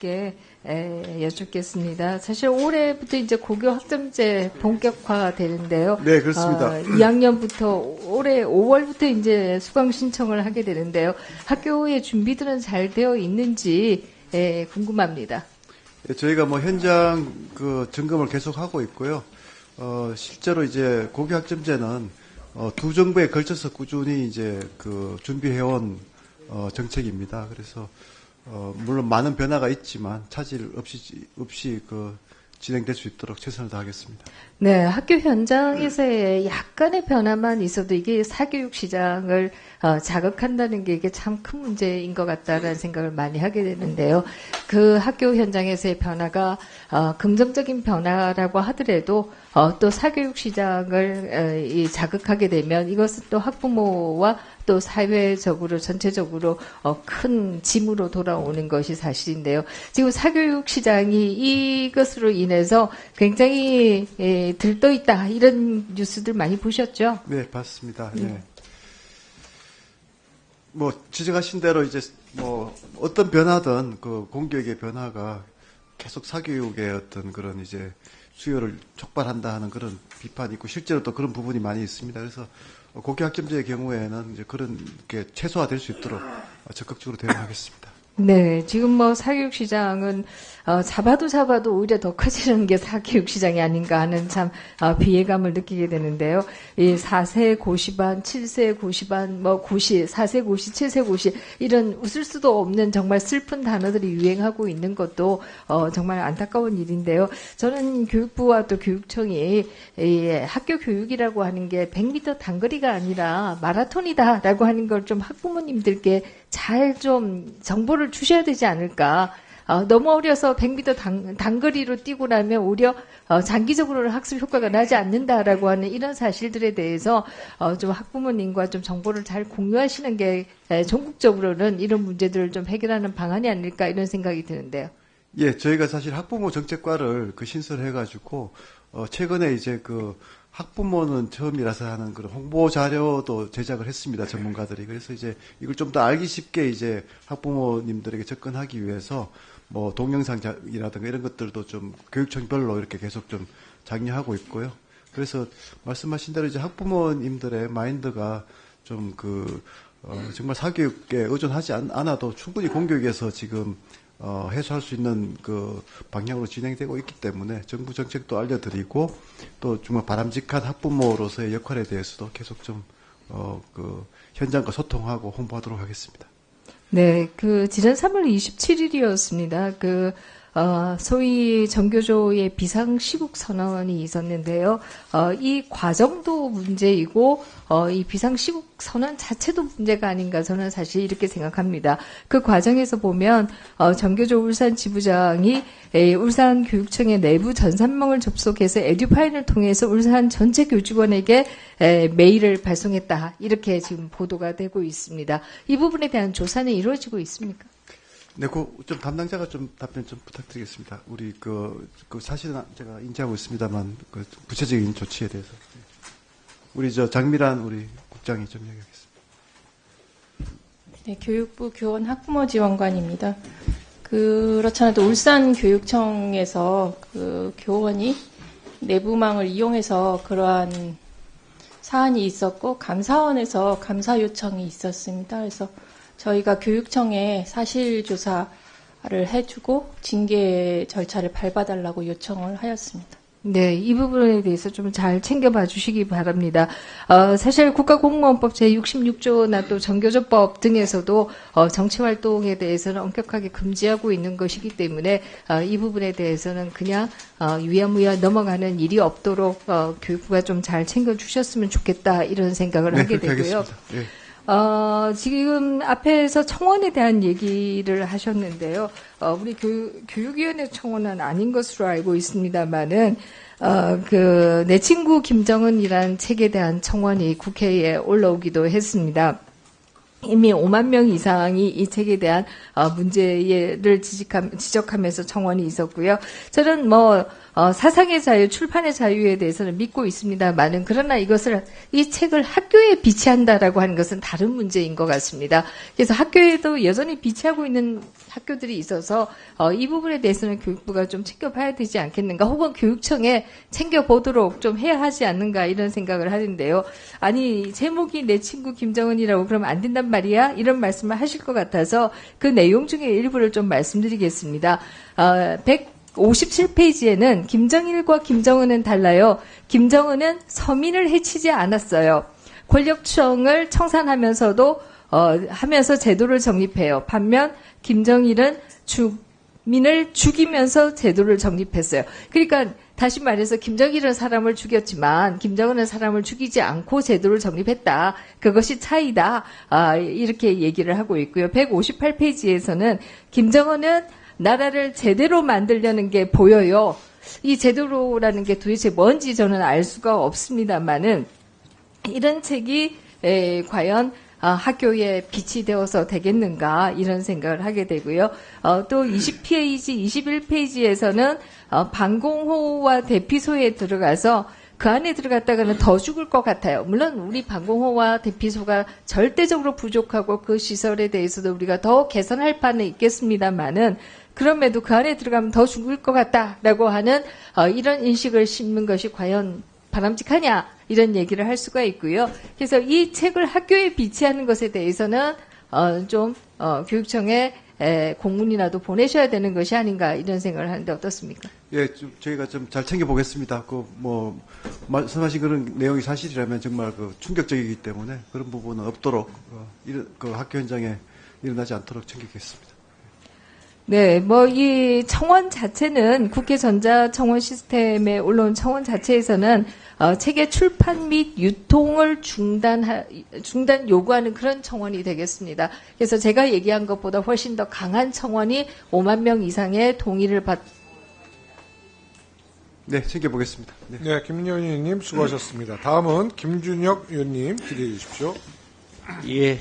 게 여쭙겠습니다. 사실 올해부터 이제 고교 학점제 본격화되는데요. 네, 그렇습니다. 2학년부터 올해 5월부터 이제 수강 신청을 하게 되는데요. 학교의 준비들은 잘 되어 있는지 궁금합니다. 네, 저희가 뭐 현장 점검을 계속 하고 있고요. 실제로 이제 고교 학점제는 두 정부에 걸쳐서 꾸준히 이제 준비해온 정책입니다. 그래서 물론 많은 변화가 있지만 차질 없이 진행될 수 있도록 최선을 다하겠습니다. 네, 학교 현장에서의 약간의 변화만 있어도 이게 사교육 시장을 자극한다는 게 이게 참 큰 문제인 것 같다라는 생각을 많이 하게 되는데요. 그 학교 현장에서의 변화가 긍정적인 변화라고 하더라도 또 사교육 시장을 자극하게 되면 이것은 또 학부모와 또 사회적으로 전체적으로 큰 짐으로 돌아오는 것이 사실인데요. 지금 사교육 시장이 이것으로 인해서 굉장히 들떠 있다 이런 뉴스들 많이 보셨죠? 네, 봤습니다. 네. 뭐 지적하신 대로 이제 뭐 어떤 변화든 공교육의 변화가 계속 사교육의 어떤 그런 이제 수요를 촉발한다 하는 그런 비판이 있고 실제로 또 그런 부분이 많이 있습니다. 그래서 고교 학점제의 경우에는 이제 그런 게 최소화될 수 있도록 적극적으로 대응하겠습니다. 네, 지금 뭐 사교육 시장은 잡아도 오히려 더 커지는 게 사교육 시장이 아닌가 하는 참 비애감을 느끼게 되는데요. 이 4세 고시반, 7세 고시반, 고시, 4세 고시, 7세 고시 이런 웃을 수도 없는 정말 슬픈 단어들이 유행하고 있는 것도 정말 안타까운 일인데요. 저는 교육부와 또 교육청이 이 학교 교육이라고 하는 게 100m 단거리가 아니라 마라톤이다라고 하는 걸 좀 학부모님들께 잘 좀 정보를 주셔야 되지 않을까. 너무 어려서 100m 단거리로 뛰고 나면 오히려 장기적으로는 학습 효과가 나지 않는다라고 하는 이런 사실들에 대해서 좀 학부모님과 좀 정보를 잘 공유하시는 게 전국적으로는 이런 문제들을 좀 해결하는 방안이 아닐까 이런 생각이 드는데요. 예, 저희가 사실 학부모 정책과를 신설해가지고 최근에 이제 학부모는 처음이라서 하는 그런 홍보 자료도 제작을 했습니다. 전문가들이. 그래서 이제 이걸 좀 더 알기 쉽게 이제 학부모님들에게 접근하기 위해서 뭐 동영상이라든가 이런 것들도 좀 교육청별로 이렇게 계속 좀 장려하고 있고요. 그래서 말씀하신 대로 이제 학부모님들의 마인드가 좀 정말 사교육에 의존하지 않아도 충분히 공교육에서 지금 해소할 수 있는 방향으로 진행되고 있기 때문에 정부 정책도 알려드리고 또 정말 바람직한 학부모로서의 역할에 대해서도 계속 좀 현장과 소통하고 홍보하도록 하겠습니다. 네, 지난 3월 27일이었습니다. 소위 전교조의 비상시국 선언이 있었는데요. 이 과정도 문제이고, 이 비상시국 선언 자체도 문제가 아닌가 저는 사실 이렇게 생각합니다. 그 과정에서 보면, 전교조 울산 지부장이 울산교육청의 내부 전산망을 접속해서 에듀파인을 통해서 울산 전체 교직원에게 메일을 발송했다. 이렇게 지금 보도가 되고 있습니다. 이 부분에 대한 조사는 이루어지고 있습니까? 네, 좀 담당자가 좀 답변 좀 부탁드리겠습니다. 우리 사실은 제가 인지하고 있습니다만 구체적인 조치에 대해서 우리 장미란 우리 국장이 좀 이야기하겠습니다. 네, 교육부 교원 학부모 지원관입니다. 그렇지 않아도 울산교육청에서 교원이 내부망을 이용해서 그러한 사안이 있었고 감사원에서 감사 요청이 있었습니다. 그래서 저희가 교육청에 사실조사를 해주고 징계 절차를 밟아달라고 요청을 하였습니다. 네, 이 부분에 대해서 좀 잘 챙겨봐 주시기 바랍니다. 사실 국가공무원법 제66조나 또 전교조법 등에서도 정치활동에 대해서는 엄격하게 금지하고 있는 것이기 때문에 이 부분에 대해서는 그냥 유야무야 넘어가는 일이 없도록 교육부가 좀 잘 챙겨주셨으면 좋겠다 이런 생각을 하게 되고요. 네. 지금 앞에서 청원에 대한 얘기를 하셨는데요. 우리 교육위원회 청원은 아닌 것으로 알고 있습니다만은, 내 친구 김정은이라는 책에 대한 청원이 국회에 올라오기도 했습니다. 이미 5만 명 이상이 이 책에 대한 문제를 지적하면서 청원이 있었고요. 저는 사상의 자유, 출판의 자유에 대해서는 믿고 있습니다만은 그러나 이 책을 학교에 비치한다라고 하는 것은 다른 문제인 것 같습니다. 그래서 학교에도 여전히 비치하고 있는 학교들이 있어서 이 부분에 대해서는 교육부가 좀 챙겨봐야 되지 않겠는가, 혹은 교육청에 챙겨보도록 좀 해야 하지 않는가 이런 생각을 하는데요. 아니 제목이 내 친구 김정은이라고 그러면 안 된단 말이야? 이런 말씀을 하실 것 같아서 그 내용 중에 일부를 좀 말씀드리겠습니다. 157페이지에는 김정일과 김정은은 달라요. 김정은은 서민을 해치지 않았어요. 권력층을 청산하면서도 하면서 제도를 정립해요. 반면 김정일은 주민을 죽이면서 제도를 정립했어요. 그러니까 다시 말해서 김정일은 사람을 죽였지만 김정은은 사람을 죽이지 않고 제도를 정립했다. 그것이 차이다. 이렇게 얘기를 하고 있고요. 158페이지에서는 김정은은 나라를 제대로 만들려는 게 보여요. 이 제대로라는 게 도대체 뭔지 저는 알 수가 없습니다만은 이런 책이 과연 학교에 빛이 되어서 되겠는가 이런 생각을 하게 되고요. 또 20페이지, 21페이지에서는 방공호와 대피소에 들어가서 그 안에 들어갔다가는 더 죽을 것 같아요. 물론 우리 방공호와 대피소가 절대적으로 부족하고 그 시설에 대해서도 우리가 더 개선할 바는 있겠습니다만은 그럼에도 그 안에 들어가면 더 죽을 것 같다라고 하는 이런 인식을 심는 것이 과연 바람직하냐 이런 얘기를 할 수가 있고요. 그래서 이 책을 학교에 비치하는 것에 대해서는 교육청에 공문이라도 보내셔야 되는 것이 아닌가 이런 생각을 하는데 어떻습니까? 예, 저희가 좀 잘 챙겨보겠습니다. 말씀하신 그런 내용이 사실이라면 정말 충격적이기 때문에 그런 부분은 없도록 학교 현장에 일어나지 않도록 챙기겠습니다. 네, 이 청원 자체는 국회 전자청원 시스템에 올라온 청원 자체에서는 책의 출판 및 유통을 중단 요구하는 그런 청원이 되겠습니다. 그래서 제가 얘기한 것보다 훨씬 더 강한 청원이 5만 명 이상의 동의를 네, 챙겨보겠습니다. 네, 김윤희 의원님 수고하셨습니다. 다음은 김준혁 의원님 기대해 주십시오. 예,